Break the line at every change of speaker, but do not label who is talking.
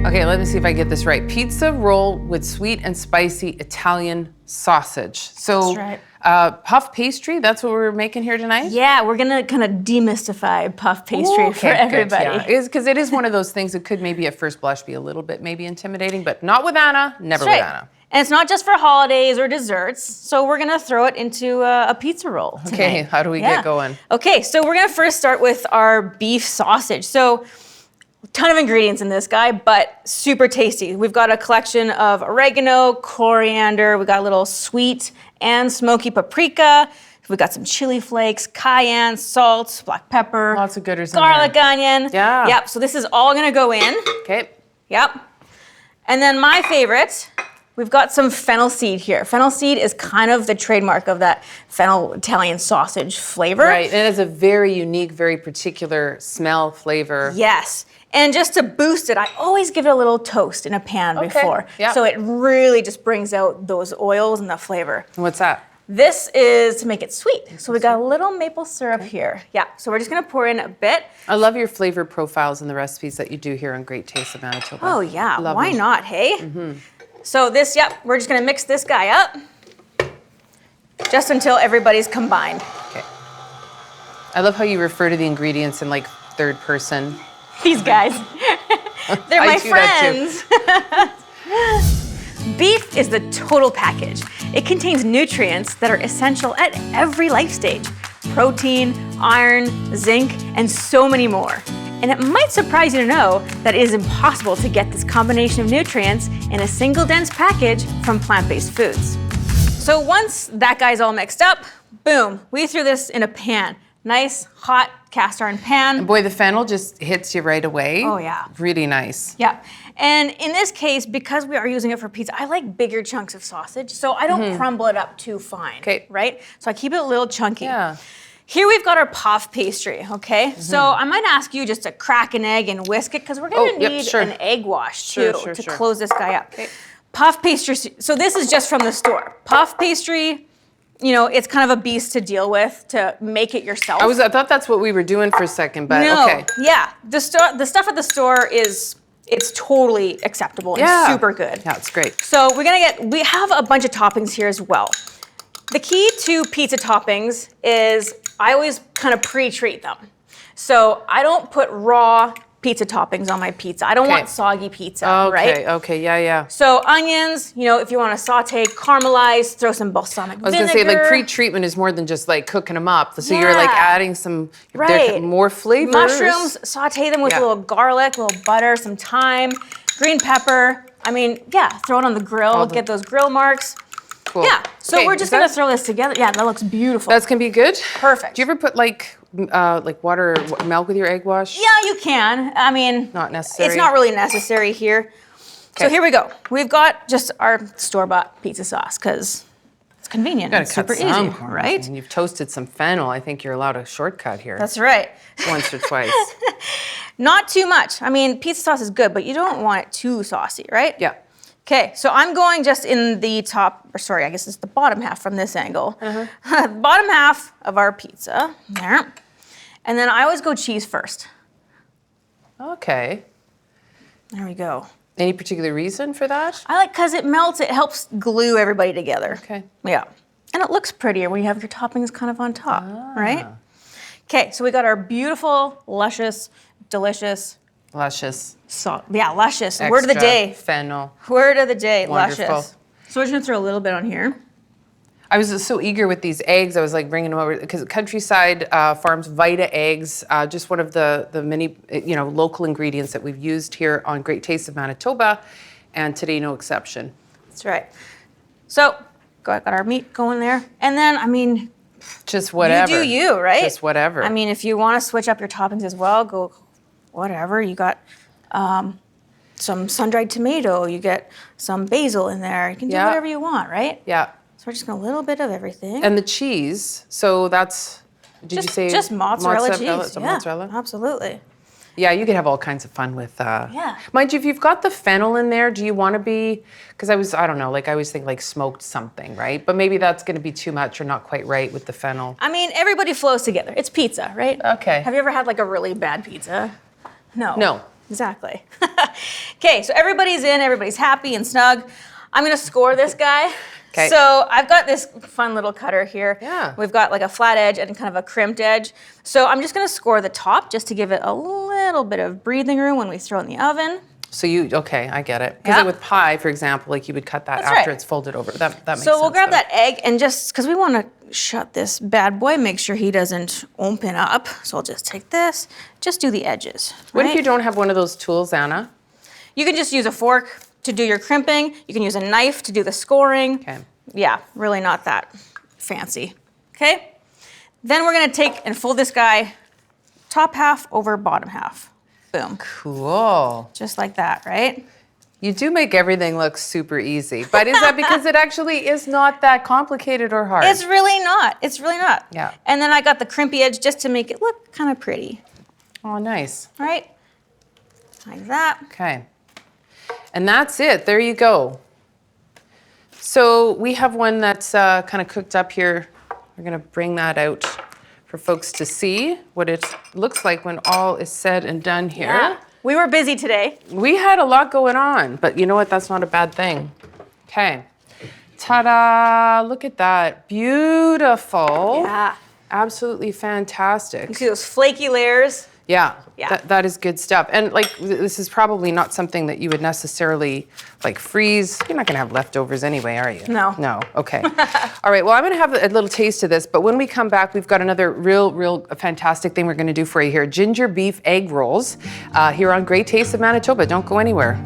Okay, let me see if I get this right. Pizza roll with sweet and spicy Italian sausage. So,
That's right.
puff pastry, that's what we're making here tonight?
Yeah, we're gonna kind of demystify puff pastry for everybody.
Yeah, because it is one of those things that could maybe at first blush be a little bit maybe intimidating, but not with Anna, never with Anna.
And it's not just for holidays or desserts, so we're gonna throw it into a pizza roll tonight.
Okay, how do we get going?
Okay, so we're gonna first start with our beef sausage. So, ton of ingredients in this guy, but super tasty. We've got a collection of oregano, coriander, we got a little sweet and smoky paprika, we've got some chili flakes, cayenne, salt, black pepper.
Lots of gooders
garlic
in there.
onion.
Yeah.
Yep, so this is all gonna go in.
Okay.
Yep. And then my favorite, we've got some fennel seed here. Fennel seed is kind of the trademark of that fennel Italian sausage flavor.
Right, and it has a very unique, very particular smell, flavor.
Yes. And just to boost it, I always give it a little toast in a pan before.
Yep.
So it really just brings out those oils and the flavor.
And what's that?
This is to make it sweet. So we got a little maple syrup here. Yeah, so we're just gonna pour in a bit.
I love your flavor profiles and the recipes that you do here on Great Taste of Manitoba.
Oh yeah,
Love
why
them.
not, hey? So this, we're just gonna mix this guy up just until everybody's combined.
Okay. I love how you refer to the ingredients in like third person.
These guys, they're
I
my
do that
friends. Beef is the total package. It contains nutrients that are essential at every life stage. Protein, iron, zinc, and so many more. And it might surprise you to know that it is impossible to get this combination of nutrients in a single dense package from plant-based foods. So once that guy's all mixed up, boom, we threw this in a pan. Nice, hot cast iron pan.
And boy, the fennel just hits you right away.
Oh, yeah.
Really nice.
Yeah, and in this case, because we are using it for pizza, I like bigger chunks of sausage, so I don't crumble it up too fine, right? So I keep it a little chunky.
Yeah.
Here we've got our puff pastry, okay? So I might ask you just to crack an egg and whisk it, because we're gonna need an egg wash too to close this guy up.
Okay.
Puff pastry, so this is just from the store. Puff pastry, you know, it's kind of a beast to deal with, to make it yourself.
I thought that's what we were doing for a second, but
no,
okay.
Yeah, the stuff at the store it's totally acceptable and super good.
Yeah, it's great.
So we have a bunch of toppings here as well. The key to pizza toppings is I always kind of pre-treat them. So I don't put raw pizza toppings on my pizza. I don't want soggy pizza, right?
Okay, yeah.
So onions, you know, if you want to saute, caramelize, throw some balsamic vinegar.
I was gonna say, like, pre-treatment is more than just like cooking them up. So you're like adding some more flavors.
Mushrooms, saute them with a little garlic, a little butter, some thyme, green pepper. I mean, throw it on the grill, get those grill marks.
Cool.
Yeah, so we're just gonna throw this together. Yeah, that looks beautiful.
That's gonna be good?
Perfect.
Do you ever put like water, milk with your egg wash?
Yeah, you can. I mean,
not necessary.
It's not really necessary here. So here we go. We've got just our store-bought pizza sauce because it's convenient. It's super easy, right?
And you've toasted some fennel. I think you're allowed a shortcut here.
That's right.
Once or twice.
Not too much. I mean, pizza sauce is good, but you don't want it too saucy, right?
Yeah.
Okay, so I'm going just in the top, or sorry, I guess it's the bottom half from this angle. Bottom half of our pizza, there. And then I always go cheese first.
Okay.
There we go.
Any particular reason for that?
I like, because it melts, it helps glue everybody together.
Okay.
Yeah. And it looks prettier when you have your toppings kind of on top, right? Okay, so we got our beautiful, luscious, delicious.
Luscious.
Luscious. Word of the day.
Fennel.
Word of the day,
Wonderful.
luscious. So we're just gonna throw a little bit on here.
I was so eager with these eggs. I was like bringing them over because Countryside Farms Vita eggs, just one of the many local ingredients that we've used here on Great Taste of Manitoba, and today no exception.
That's right. So got our meat going there, and then I mean,
just whatever.
You do you, right?
Just whatever.
I mean, if you want to switch up your toppings as well, go whatever. You got some sun-dried tomato. You get some basil in there. You can do whatever you want, right?
Yeah.
So we're just going to a little bit of everything.
And the cheese, so that's, you say?
Just mozzarella cheese.
So mozzarella?
Absolutely.
Yeah, you could have all kinds of fun with, mind you, if you've got the fennel in there, do you want to be, because I don't know, like I always think like smoked something, right? But maybe that's going to be too much or not quite right with the fennel.
I mean, everybody flows together. It's pizza, right?
Okay.
Have you ever had like a really bad pizza? No.
No.
Exactly. Okay, so everybody's in, everybody's happy and snug. I'm gonna score this guy.
Okay.
So I've got this fun little cutter here.
Yeah.
We've got like a flat edge and kind of a crimped edge. So I'm just gonna score the top just to give it a little bit of breathing room when we throw it in the oven.
So okay, I get it. Because
Yeah.
with pie, for example, like you would cut that
That's
after
right.
it's folded over. That makes sense.
So we'll grab
though.
that egg and just, because we wanna shut this bad boy, make sure he doesn't open up. So I'll just take this, just do the edges.
What if
right?
you don't have one of those tools, Anna?
You can just use a fork to do your crimping. You can use a knife to do the scoring.
Okay.
Yeah, really not that fancy. Okay? Then we're gonna take and fold this guy top half over bottom half. Boom.
Cool.
Just like that, right?
You do make everything look super easy. But is that because it actually is not that complicated or hard?
It's really not. It's really not.
Yeah.
And then I got the crimpy edge just to make it look kind of pretty.
Oh, nice.
All right? Like that.
Okay. And that's it. There you go. So we have one that's kind of cooked up here. We're going to bring that out for folks to see what it looks like when all is said and done here.
Yeah. We were busy today.
We had a lot going on, but you know what? That's not a bad thing. Okay. Ta-da! Look at that. Beautiful.
Yeah.
Absolutely fantastic.
You see those flaky layers?
Yeah,
Yeah.
that is good stuff. And like, this is probably not something that you would necessarily like freeze. You're not gonna have leftovers anyway, are you?
No.
No, okay. All right, well, I'm gonna have a little taste of this, but when we come back, we've got another real fantastic thing we're gonna do for you here. Ginger beef egg rolls here on Great Taste of Manitoba. Don't go anywhere.